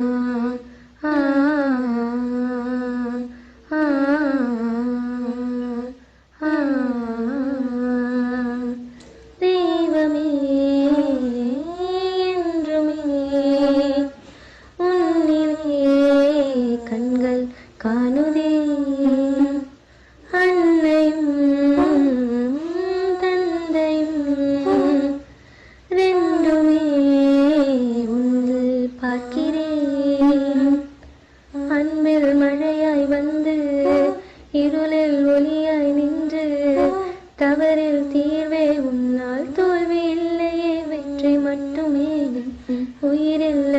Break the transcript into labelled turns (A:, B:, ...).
A: ஆ, ஆ, ஆ, தெய்வமே என்றுமே உன்னிலே கண்கள் காணுதே, அன்னையும் தந்தையும் ரெண்டுமே உன்னில் பார்க்கிறேன். அன்பில் மழையாய் வந்து இருளில் ஒளியாய் நின்று, தவறில் தீர்வே உன்னால் தோல்வி இல்லையே வெற்றி மட்டுமே, உயிரில்